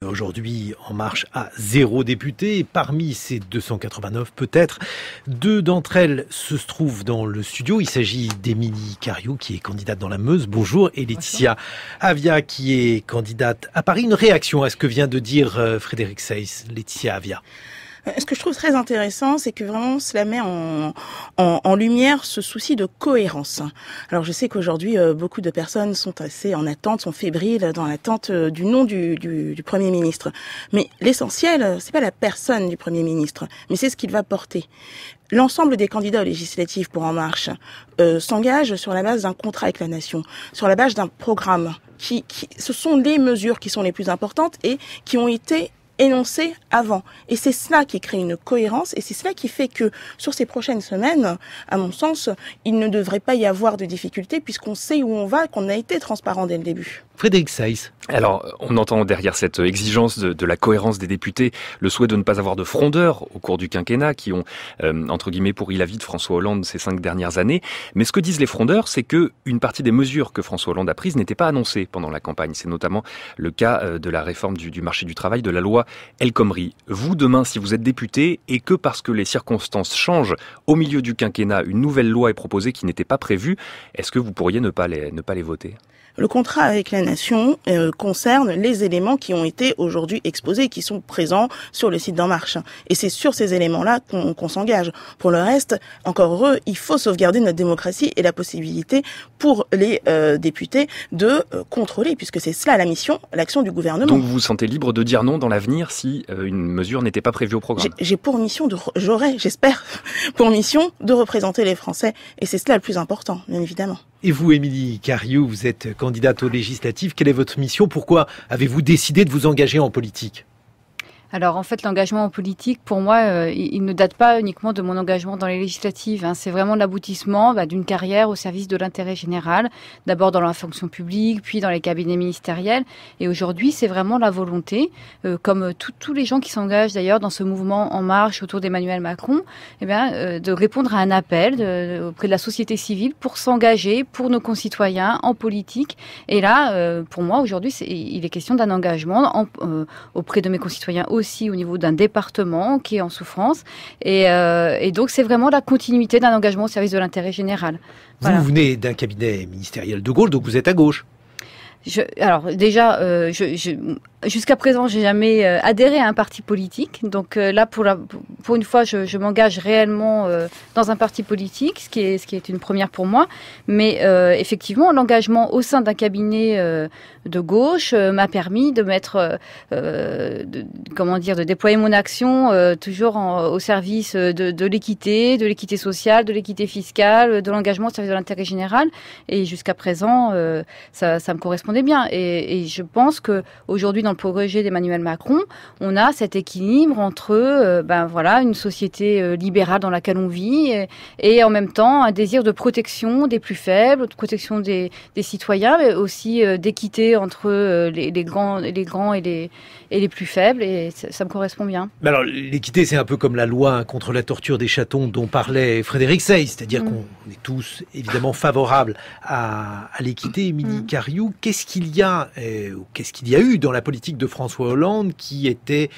Aujourd'hui, En Marche a 0 député. Parmi ces 289, peut-être, 2 d'entre elles se trouvent dans le studio. Il s'agit d'Émilie Cariou, qui est candidate dans la Meuse. Bonjour. Et Laetitia Avia, qui est candidate à Paris. Une réaction à ce que vient de dire Frédéric Seyss, Laetitia Avia. Ce que je trouve très intéressant, c'est que vraiment cela met en lumière ce souci de cohérence. Alors je sais qu'aujourd'hui, beaucoup de personnes sont assez en attente, sont fébriles dans l'attente du nom du Premier ministre. Mais l'essentiel, c'est pas la personne du Premier ministre, mais c'est ce qu'il va porter. L'ensemble des candidats aux législatives pour En Marche s'engagent sur la base d'un contrat avec la nation, sur la base d'un programme. Ce sont les mesures qui sont les plus importantes et qui ont été énoncé avant. Et c'est cela qui crée une cohérence et c'est cela qui fait que sur ces prochaines semaines, à mon sens, il ne devrait pas y avoir de difficultés puisqu'on sait où on va, qu'on a été transparent dès le début. Frédéric Seyss. Alors, on entend derrière cette exigence de la cohérence des députés le souhait de ne pas avoir de frondeurs au cours du quinquennat qui ont, entre guillemets, pourri la vie de François Hollande ces 5 dernières années. Mais ce que disent les frondeurs, c'est que une partie des mesures que François Hollande a prises n'étaient pas annoncées pendant la campagne. C'est notamment le cas de la réforme du marché du travail, de la loi El Khomri. Vous, demain, si vous êtes député et que parce que les circonstances changent, au milieu du quinquennat, une nouvelle loi est proposée qui n'était pas prévue, est-ce que vous pourriez ne pas les voter ? Le contrat avec la nation concerne les éléments qui ont été aujourd'hui exposés, qui sont présents sur le site d'En Marche. Et c'est sur ces éléments-là qu'on s'engage. Pour le reste, encore heureux, il faut sauvegarder notre démocratie et la possibilité pour les députés de contrôler, puisque c'est cela la mission, l'action du gouvernement. Donc vous vous sentez libre de dire non dans l'avenir si une mesure n'était pas prévue au programme ? J'espère, pour mission de représenter les Français. Et c'est cela le plus important, bien évidemment. Et vous, Émilie Cariou, vous êtes candidate aux législatives. Quelle est votre mission ? Pourquoi avez-vous décidé de vous engager en politique ? Alors en fait, l'engagement en politique, pour moi, il ne date pas uniquement de mon engagement dans les législatives. C'est vraiment l'aboutissement d'une carrière au service de l'intérêt général, d'abord dans la fonction publique, puis dans les cabinets ministériels. Et aujourd'hui, c'est vraiment la volonté, comme tous les gens qui s'engagent d'ailleurs dans ce mouvement En Marche autour d'Emmanuel Macron, de répondre à un appel auprès de la société civile pour s'engager pour nos concitoyens en politique. Et là, pour moi, aujourd'hui, il est question d'un engagement auprès de mes concitoyens aussi au niveau d'un département qui est en souffrance. Et donc, c'est vraiment la continuité d'un engagement au service de l'intérêt général. Voilà. Vous venez d'un cabinet ministériel de Gaulle, donc vous êtes à gauche. Alors déjà, jusqu'à présent, j'ai jamais adhéré à un parti politique. Donc là, pour une fois, je m'engage réellement dans un parti politique, ce qui est une première pour moi. Mais effectivement, l'engagement au sein d'un cabinet de gauche m'a permis de mettre, de déployer mon action toujours au service de l'équité sociale, de l'équité fiscale, de l'engagement au service de l'intérêt général. Et jusqu'à présent, ça me correspondait bien. Et je pense que aujourd'hui, dans le projet d'Emmanuel Macron, on a cet équilibre entre une société libérale dans laquelle on vit et en même temps un désir de protection des plus faibles, de protection des citoyens, mais aussi d'équité entre les grands et les plus faibles, et ça me correspond bien. Mais alors, l'équité, c'est un peu comme la loi contre la torture des chatons dont parlait Frédéric Seyss, c'est-à-dire qu'on est tous évidemment favorables à l'équité. Émilie Cariou, qu'est-ce qu'il y a eu dans la politique de François Hollande qui était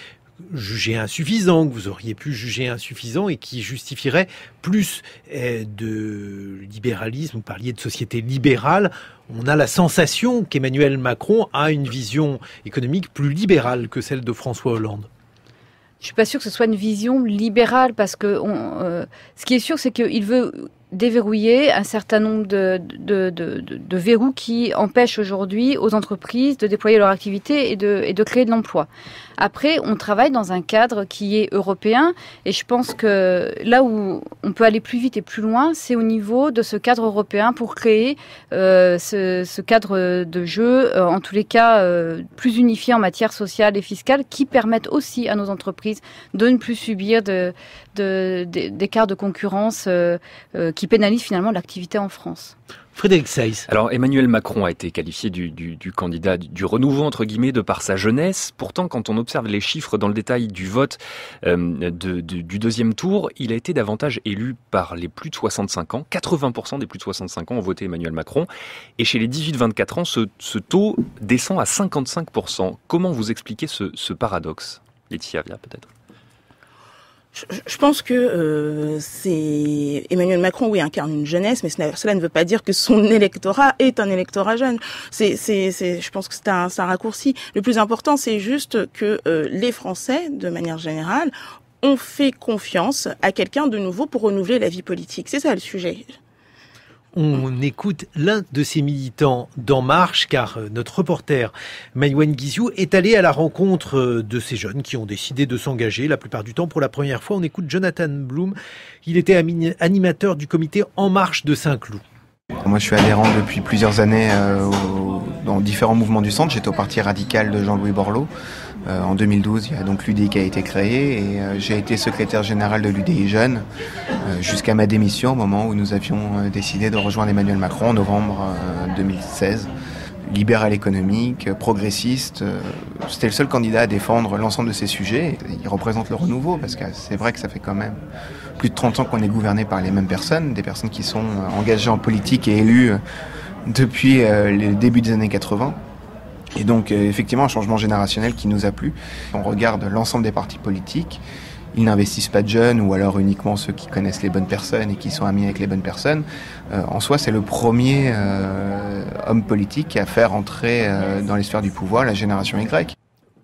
jugé insuffisant, que vous auriez pu juger insuffisant et qui justifierait plus de libéralisme? Vous parliez de société libérale. On a la sensation qu'Emmanuel Macron a une vision économique plus libérale que celle de François Hollande. Je suis pas sûre que ce soit une vision libérale parce que ce qui est sûr, c'est qu'il veut déverrouiller un certain nombre de verrous qui empêchent aujourd'hui aux entreprises de déployer leur activité et de créer de l'emploi. Après, on travaille dans un cadre qui est européen et je pense que là où on peut aller plus vite et plus loin, c'est au niveau de ce cadre européen pour créer ce cadre de jeu, en tous les cas plus unifié en matière sociale et fiscale, qui permettent aussi à nos entreprises de ne plus subir d'écarts de concurrence qui pénalise finalement l'activité en France. Frédéric Seyss. Alors Emmanuel Macron a été qualifié du candidat du renouveau entre guillemets de par sa jeunesse. Pourtant, quand on observe les chiffres dans le détail du vote du deuxième tour, il a été davantage élu par les plus de 65 ans. 80% des plus de 65 ans ont voté Emmanuel Macron. Et chez les 18-24 ans, ce taux descend à 55%. Comment vous expliquez ce paradoxe, Laetitia Avia, peut-être? Je pense que c'est Emmanuel Macron, oui, incarne une jeunesse, mais cela ne veut pas dire que son électorat est un électorat jeune. Je pense que c'est un raccourci. Le plus important, c'est juste que les Français, de manière générale, ont fait confiance à quelqu'un de nouveau pour renouveler la vie politique. C'est ça le sujet. On écoute l'un de ces militants d'En Marche, car notre reporter Maïwenn Guizou est allé à la rencontre de ces jeunes qui ont décidé de s'engager, la plupart du temps pour la première fois. On écoute Jonathan Blum, il était animateur du comité En Marche de Saint-Cloud. Moi je suis adhérent depuis plusieurs années dans différents mouvements du centre. J'étais au parti radical de Jean-Louis Borloo. En 2012, il y a donc l'UDI qui a été créé et j'ai été secrétaire général de l'UDI Jeunes jusqu'à ma démission au moment où nous avions décidé de rejoindre Emmanuel Macron en novembre 2016. Libéral économique, progressiste, c'était le seul candidat à défendre l'ensemble de ces sujets. Il représente le renouveau parce que c'est vrai que ça fait quand même plus de 30 ans qu'on est gouverné par les mêmes personnes, des personnes qui sont engagées en politique et élues depuis le début des années 80. Et donc effectivement un changement générationnel qui nous a plu. On regarde l'ensemble des partis politiques, ils n'investissent pas de jeunes ou alors uniquement ceux qui connaissent les bonnes personnes et qui sont amis avec les bonnes personnes. En soi c'est le premier homme politique à faire entrer dans les sphères du pouvoir la génération Y.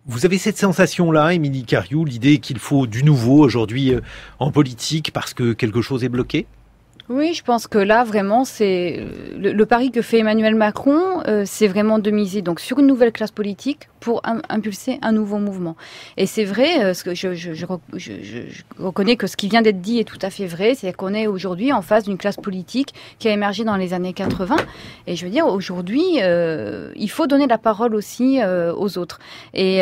Vous avez cette sensation-là, Émilie Cariou, l'idée qu'il faut du nouveau aujourd'hui en politique parce que quelque chose est bloqué ? Oui, je pense que là, vraiment, c'est le pari que fait Emmanuel Macron, c'est vraiment de miser donc sur une nouvelle classe politique pour impulser un nouveau mouvement. Et c'est vrai, ce que je reconnais que ce qui vient d'être dit est tout à fait vrai, c'est qu'on est aujourd'hui en face d'une classe politique qui a émergé dans les années 80. Et je veux dire, aujourd'hui, il faut donner la parole aussi aux autres. Et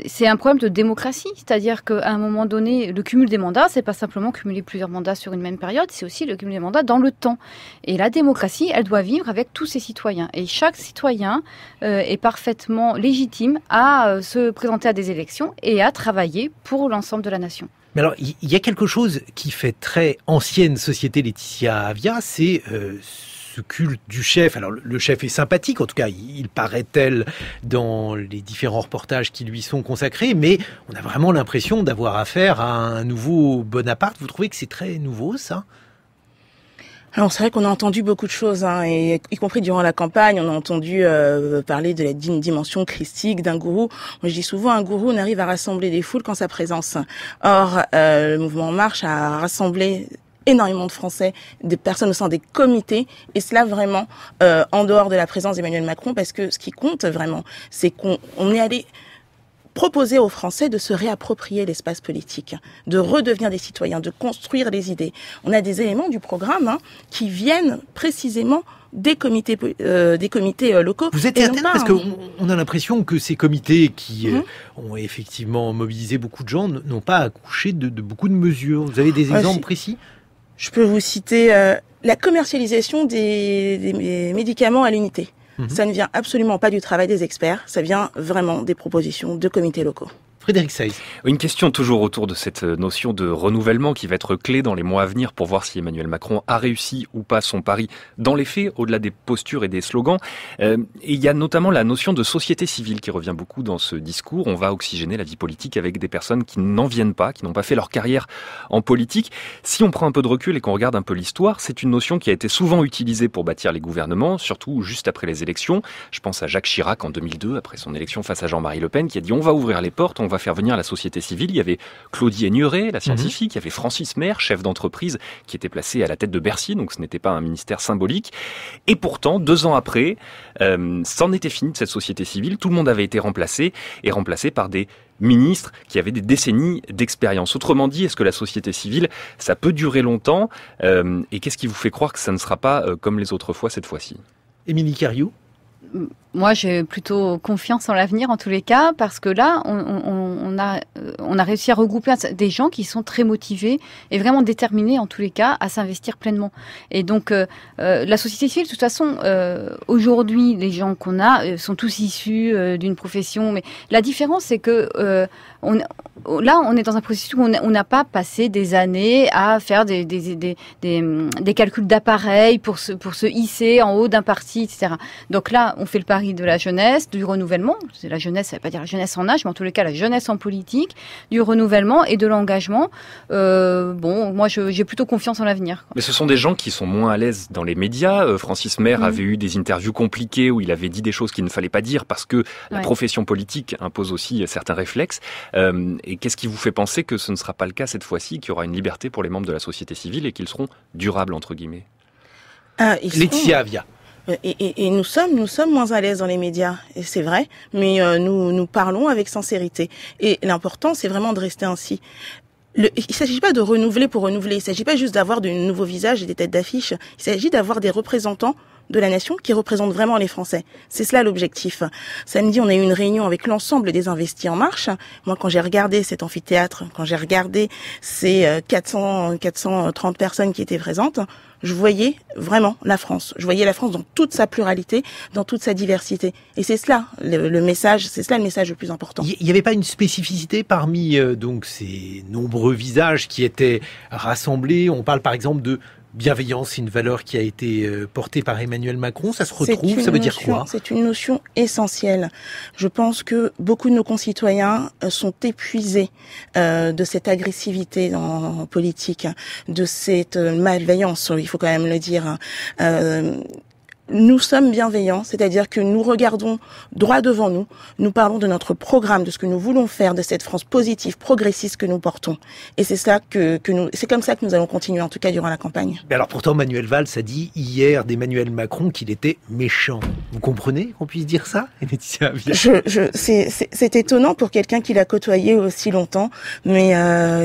c'est un problème de démocratie, c'est-à-dire qu'à un moment donné, le cumul des mandats, c'est pas simplement cumuler plusieurs mandats sur une même période, c'est aussi le cumul des mandats dans le temps. Et la démocratie, elle doit vivre avec tous ses citoyens. Et chaque citoyen est parfaitement légitime à se présenter à des élections et à travailler pour l'ensemble de la nation. Mais alors, il y a quelque chose qui fait très ancienne société, Laetitia Avia, c'est ce culte du chef. Alors, le chef est sympathique, en tout cas, il paraît tel dans les différents reportages qui lui sont consacrés, mais on a vraiment l'impression d'avoir affaire à un nouveau Bonaparte. Vous trouvez que c'est très nouveau, ça ? Alors c'est vrai qu'on a entendu beaucoup de choses, et y compris durant la campagne, on a entendu parler d'une dimension christique, d'un gourou. Moi je dis souvent, un gourou n'arrive à rassembler des foules qu'en sa présence. Or, le mouvement En Marche a rassemblé énormément de Français, des personnes au sein des comités, et cela vraiment en dehors de la présence d'Emmanuel Macron, parce que ce qui compte vraiment, c'est qu'on est allé proposer aux Français de se réapproprier l'espace politique, de redevenir des citoyens, de construire des idées. On a des éléments du programme qui viennent précisément des comités locaux. Vous êtes certaine parce qu'on a l'impression que ces comités qui ont effectivement mobilisé beaucoup de gens n'ont pas accouché de beaucoup de mesures. Vous avez des exemples précis ? Je peux vous citer la commercialisation des médicaments à l'unité. Ça ne vient absolument pas du travail des experts, ça vient vraiment des propositions de comités locaux. Frédéric Seyss. Une question toujours autour de cette notion de renouvellement qui va être clé dans les mois à venir pour voir si Emmanuel Macron a réussi ou pas son pari dans les faits, au-delà des postures et des slogans. Et il y a notamment la notion de société civile qui revient beaucoup dans ce discours. On va oxygéner la vie politique avec des personnes qui n'en viennent pas, qui n'ont pas fait leur carrière en politique. Si on prend un peu de recul et qu'on regarde un peu l'histoire, c'est une notion qui a été souvent utilisée pour bâtir les gouvernements, surtout juste après les élections. Je pense à Jacques Chirac en 2002, après son élection face à Jean-Marie Le Pen, qui a dit on va ouvrir les portes, on va faire venir la société civile. Il y avait Claudie Aigneret, la scientifique, il y avait Francis Maire, chef d'entreprise, qui était placé à la tête de Bercy, donc ce n'était pas un ministère symbolique. Et pourtant, 2 ans après, c'en était fini de cette société civile. Tout le monde avait été remplacé par des ministres qui avaient des décennies d'expérience. Autrement dit, est-ce que la société civile, ça peut durer longtemps et qu'est-ce qui vous fait croire que ça ne sera pas comme les autres fois cette fois-ci ? Émilie Cariou. Moi, j'ai plutôt confiance en l'avenir en tous les cas, parce que là, on on a réussi à regrouper des gens qui sont très motivés et vraiment déterminés, en tous les cas, à s'investir pleinement. Et donc, la société civile, de toute façon, aujourd'hui, les gens qu'on a sont tous issus d'une profession. Mais la différence, c'est que là, on est dans un processus où on n'a pas passé des années à faire des calculs d'appareils pour se hisser en haut d'un parti, etc. Donc là, on fait le pari de la jeunesse, du renouvellement. C'est la jeunesse, ça ne veut pas dire la jeunesse en âge, mais en tous les cas, la jeunesse en politique, du renouvellement et de l'engagement. Moi, j'ai plutôt confiance en l'avenir. Mais ce sont des gens qui sont moins à l'aise dans les médias. Francis Maire avait eu des interviews compliquées où il avait dit des choses qu'il ne fallait pas dire parce que la profession politique impose aussi certains réflexes. Et qu'est-ce qui vous fait penser que ce ne sera pas le cas cette fois-ci, qu'il y aura une liberté pour les membres de la société civile et qu'ils seront durables, entre guillemets? Laetitia Avia. Et nous sommes moins à l'aise dans les médias, et c'est vrai, mais nous parlons avec sincérité. Et l'important, c'est vraiment de rester ainsi. Il ne s'agit pas de renouveler pour renouveler, il ne s'agit pas juste d'avoir de nouveaux visages et des têtes d'affiche, il s'agit d'avoir des représentants de la nation qui représentent vraiment les Français. C'est cela l'objectif. Samedi, on a eu une réunion avec l'ensemble des Investis en Marche. Moi, quand j'ai regardé cet amphithéâtre, quand j'ai regardé ces 430 personnes qui étaient présentes, je voyais vraiment la France. Je voyais la France dans toute sa pluralité, dans toute sa diversité. Et c'est cela le message, c'est cela le message le plus important. Il n'y avait pas une spécificité parmi donc ces nombreux visages qui étaient rassemblés? On parle par exemple de bienveillance, c'est une valeur qui a été portée par Emmanuel Macron. Ça se retrouve, ça veut dire quoi? C'est une notion essentielle. Je pense que beaucoup de nos concitoyens sont épuisés de cette agressivité en politique, de cette malveillance, il faut quand même le dire. Nous sommes bienveillants, c'est-à-dire que nous regardons droit devant nous, nous parlons de notre programme, de ce que nous voulons faire, de cette France positive, progressiste que nous portons. Et c'est ça c'est comme ça que nous allons continuer, en tout cas durant la campagne. Mais alors pourtant, Manuel Valls a dit hier d'Emmanuel Macron qu'il était méchant. Vous comprenez qu'on puisse dire ça, Laetitia Avia? C'est étonnant pour quelqu'un qui l'a côtoyé aussi longtemps, mais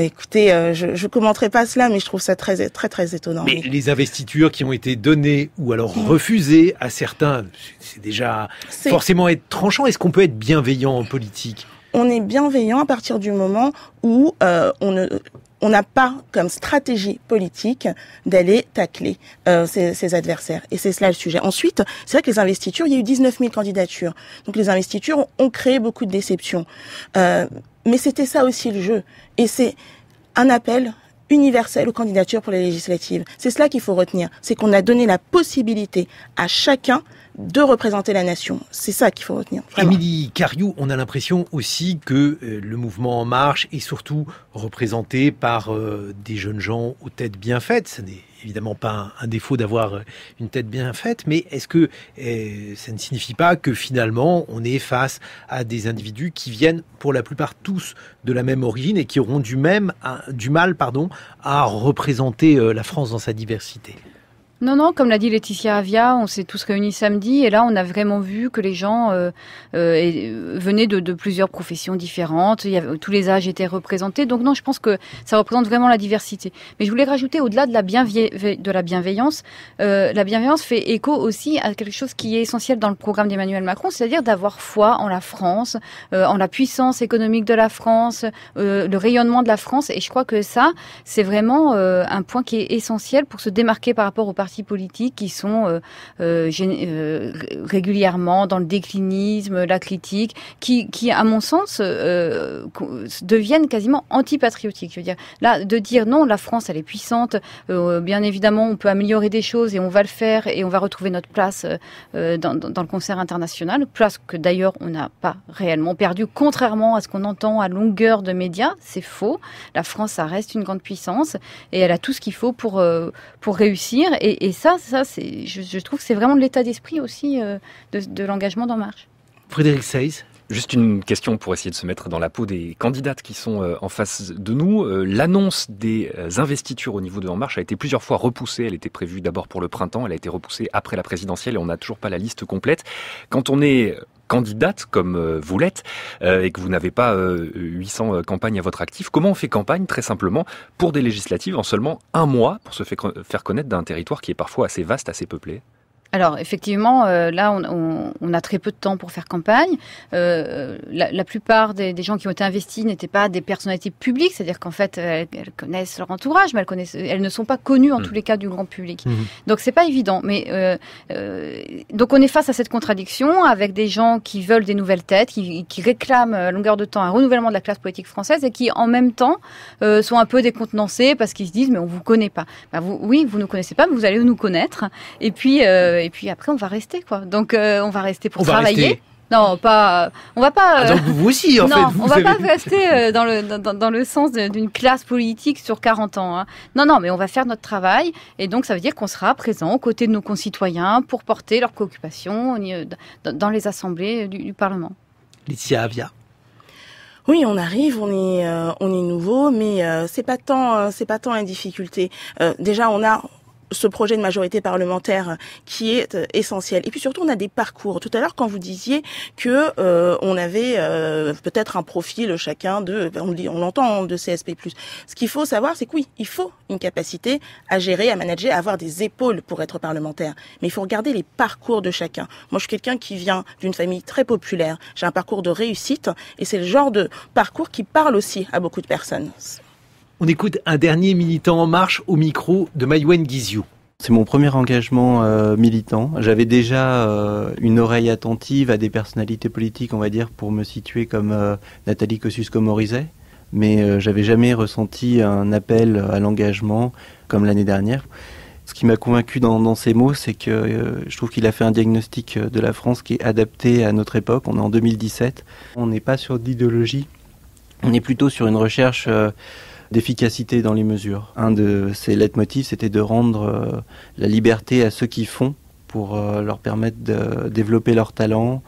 écoutez, je commenterai pas cela, mais je trouve ça très, très, très étonnant. Mais les investitures qui ont été données ou alors refusées à certains, c'est déjà forcément être tranchant. Est-ce qu'on peut être bienveillant en politique? On est bienveillant à partir du moment où on n'a pas comme stratégie politique d'aller tacler ses adversaires. Et c'est cela le sujet. Ensuite, c'est vrai que les investitures, il y a eu 19 000 candidatures. Donc les investitures ont créé beaucoup de déceptions. Mais c'était ça aussi le jeu. Et c'est un appel universel aux candidatures pour les législatives. C'est cela qu'il faut retenir. C'est qu'on a donné la possibilité à chacun de représenter la nation. C'est ça qu'il faut retenir. Émilie Cariou, on a l'impression aussi que le mouvement En Marche est surtout représenté par des jeunes gens aux têtes bien faites. Ce n'est évidemment pas un défaut d'avoir une tête bien faite, mais est-ce que ça ne signifie pas que finalement on est face à des individus qui viennent pour la plupart tous de la même origine et qui auront du mal à représenter la France dans sa diversité? Non, comme l'a dit Laetitia Avia, on s'est tous réunis samedi et là on a vraiment vu que les gens venaient de plusieurs professions différentes, tous les âges étaient représentés, donc non, je pense que ça représente vraiment la diversité. Mais je voulais rajouter, au-delà de la bienveillance, la bienveillance fait écho aussi à quelque chose qui est essentiel dans le programme d'Emmanuel Macron, c'est-à-dire d'avoir foi en la France, en la puissance économique de la France, le rayonnement de la France, et je crois que ça, c'est vraiment un point qui est essentiel pour se démarquer par rapport aux partis politiques qui sont régulièrement dans le déclinisme, la critique, qui à mon sens, deviennent quasiment antipatriotiques. Je veux dire, là, de dire non, la France, elle est puissante, bien évidemment, on peut améliorer des choses et on va le faire et on va retrouver notre place dans le concert international, place que d'ailleurs on n'a pas réellement perdue, contrairement à ce qu'on entend à longueur de médias, c'est faux. La France, ça reste une grande puissance et elle a tout ce qu'il faut pour réussir. Et ça c'est, je trouve que c'est vraiment l'état d'esprit aussi de l'engagement d'En Marche. Frédéric Seyss. Juste une question pour essayer de se mettre dans la peau des candidates qui sont en face de nous. L'annonce des investitures au niveau de En Marche a été plusieurs fois repoussée. Elle était prévue d'abord pour le printemps, elle a été repoussée après la présidentielle et on n'a toujours pas la liste complète. Quand on est candidate comme vous l'êtes et que vous n'avez pas 800 campagnes à votre actif, comment on fait campagne très simplement pour des législatives en seulement un mois pour se faire connaître d'un territoire qui est parfois assez vaste, assez peuplé? Alors effectivement, là on a très peu de temps pour faire campagne. La plupart des gens qui ont été investis n'étaient pas des personnalités publiques, c'est-à-dire qu'en fait elles connaissent leur entourage, mais elles ne sont pas connues en tous les cas du grand public. Donc c'est pas évident. Mais donc on est face à cette contradiction avec des gens qui veulent des nouvelles têtes, qui réclament à longueur de temps un renouvellement de la classe politique française et qui en même temps sont un peu décontenancés parce qu'ils se disent mais on vous connaît pas. Vous nous connaissez pas, mais vous allez nous connaître. Et puis après, on va rester, quoi. Donc, on va rester pour travailler. Non, pas. On va pas. Donc vous aussi, en fait. Non, on va pas rester dans le sens d'une classe politique sur 40 ans. Hein. Non, mais on va faire notre travail. Et donc, ça veut dire qu'on sera présent aux côtés de nos concitoyens pour porter leurs préoccupations dans les assemblées du Parlement. Laetitia Avia. Oui, on arrive, on est nouveau, mais c'est pas tant la difficulté. Déjà, on a ce projet de majorité parlementaire qui est essentiel. Et puis surtout, on a des parcours. Tout à l'heure, quand vous disiez que on avait peut-être un profil chacun on l'entend, de CSP+. Ce qu'il faut savoir, c'est que oui, il faut une capacité à gérer, à manager, à avoir des épaules pour être parlementaire. Mais il faut regarder les parcours de chacun. Moi, je suis quelqu'un qui vient d'une famille très populaire. J'ai un parcours de réussite et c'est le genre de parcours qui parle aussi à beaucoup de personnes. On écoute un dernier militant En Marche au micro de Maïwenn Guizhou. C'est mon premier engagement militant. J'avais déjà une oreille attentive à des personnalités politiques, on va dire, pour me situer comme Nathalie Kosciusko-Morizet. Mais j'avais jamais ressenti un appel à l'engagement comme l'année dernière. Ce qui m'a convaincu dans ces mots, c'est que je trouve qu'il a fait un diagnostic de la France qui est adapté à notre époque. On est en 2017. On n'est pas sur d'idéologie. On est plutôt sur une recherche d'efficacité dans les mesures. Un de ses leitmotifs, c'était de rendre la liberté à ceux qui font pour leur permettre de développer leur talent,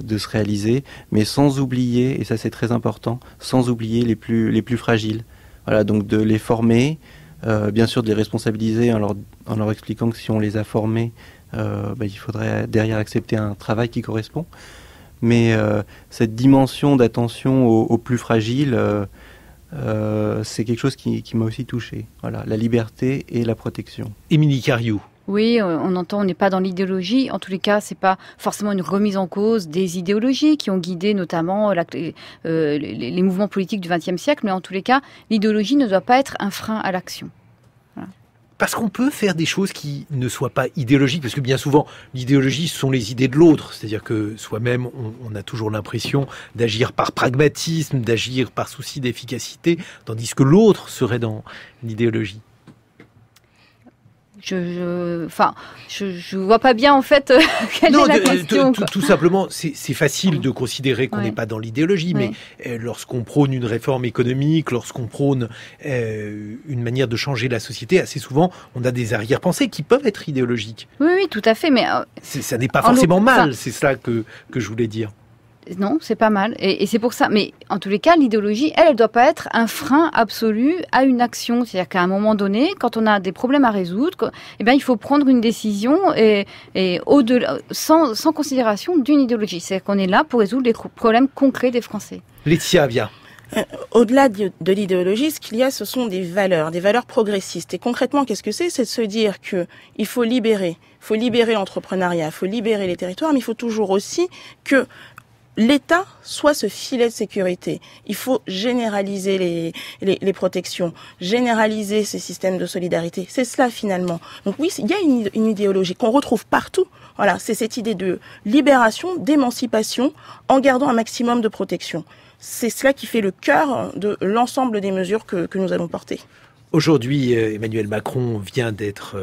de se réaliser, mais sans oublier, et ça c'est très important, sans oublier les plus fragiles. Voilà, donc de les former, bien sûr de les responsabiliser en leur expliquant que si on les a formés, il faudrait derrière accepter un travail qui correspond. Mais cette dimension d'attention aux plus fragiles, c'est quelque chose qui m'a aussi touché. Voilà, la liberté et la protection. Émilie Cariou. Oui, on entend, on n'est pas dans l'idéologie. En tous les cas, c'est pas forcément une remise en cause des idéologies qui ont guidé notamment les mouvements politiques du XXe siècle. Mais en tous les cas, l'idéologie ne doit pas être un frein à l'action. Voilà. Parce qu'on peut faire des choses qui ne soient pas idéologiques, parce que bien souvent, l'idéologie, ce sont les idées de l'autre. C'est-à-dire que soi-même, on a toujours l'impression d'agir par pragmatisme, d'agir par souci d'efficacité, tandis que l'autre serait dans l'idéologie. Je vois pas bien en fait quelle est la question. Tout simplement, c'est facile de considérer qu'on n'est pas dans l'idéologie, mais lorsqu'on prône une réforme économique, lorsqu'on prône une manière de changer la société, assez souvent, on a des arrière-pensées qui peuvent être idéologiques. Oui, tout à fait, mais ça n'est pas forcément mal. C'est ça que je voulais dire. Non, c'est pas mal. Et c'est pour ça. Mais en tous les cas, l'idéologie, elle doit pas être un frein absolu à une action. C'est-à-dire qu'à un moment donné, quand on a des problèmes à résoudre, il faut prendre une décision et au-delà, sans considération d'une idéologie. C'est-à-dire qu'on est là pour résoudre les problèmes concrets des Français. Laetitia Avia. Au-delà de l'idéologie, ce qu'il y a, ce sont des valeurs progressistes. Et concrètement, qu'est-ce que c'est ? C'est de se dire que il faut libérer l'entrepreneuriat, il faut libérer les territoires, mais il faut toujours aussi que l'État soit ce filet de sécurité. Il faut généraliser les protections, généraliser ces systèmes de solidarité. C'est cela finalement. Donc oui, il y a une idéologie qu'on retrouve partout. Voilà, c'est cette idée de libération, d'émancipation, en gardant un maximum de protection. C'est cela qui fait le cœur de l'ensemble des mesures que nous allons porter. Aujourd'hui, Emmanuel Macron vient d'être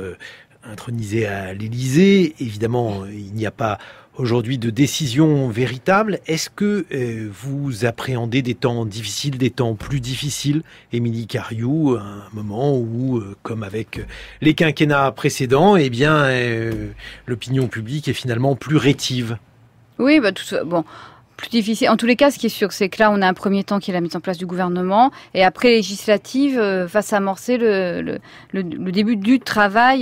intronisé à l'Élysée. Évidemment, il n'y a pas aujourd'hui de décision véritable. Est-ce que vous appréhendez des temps difficiles, des temps plus difficiles, Émilie Cariou, un moment où, comme avec les quinquennats précédents, l'opinion publique est finalement plus rétive? Oui, plus difficile. En tous les cas, ce qui est sûr, c'est que là, on a un premier temps qui est la mise en place du gouvernement, et après législative, va s'amorcer le début du travail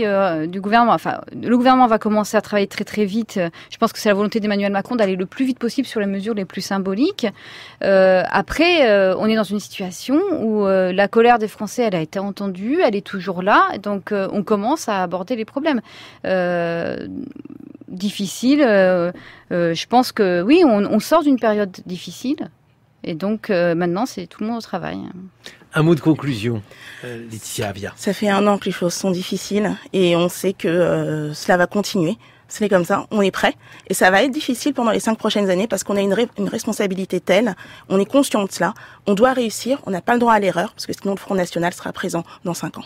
du gouvernement. Enfin, le gouvernement va commencer à travailler très très vite. Je pense que c'est la volonté d'Emmanuel Macron d'aller le plus vite possible sur les mesures les plus symboliques. Après, on est dans une situation où la colère des Français, elle a été entendue, elle est toujours là, donc on commence à aborder les problèmes. difficile. Je pense que oui, on sort d'une période difficile. Et donc maintenant, c'est tout le monde au travail. Un mot de conclusion, Laetitia Avia. Ça fait 1 an que les choses sont difficiles et on sait que cela va continuer. C'est comme ça, on est prêt. Et ça va être difficile pendant les 5 prochaines années parce qu'on a une responsabilité telle, on est conscient de cela, on doit réussir, on n'a pas le droit à l'erreur parce que sinon le Front National sera présent dans 5 ans.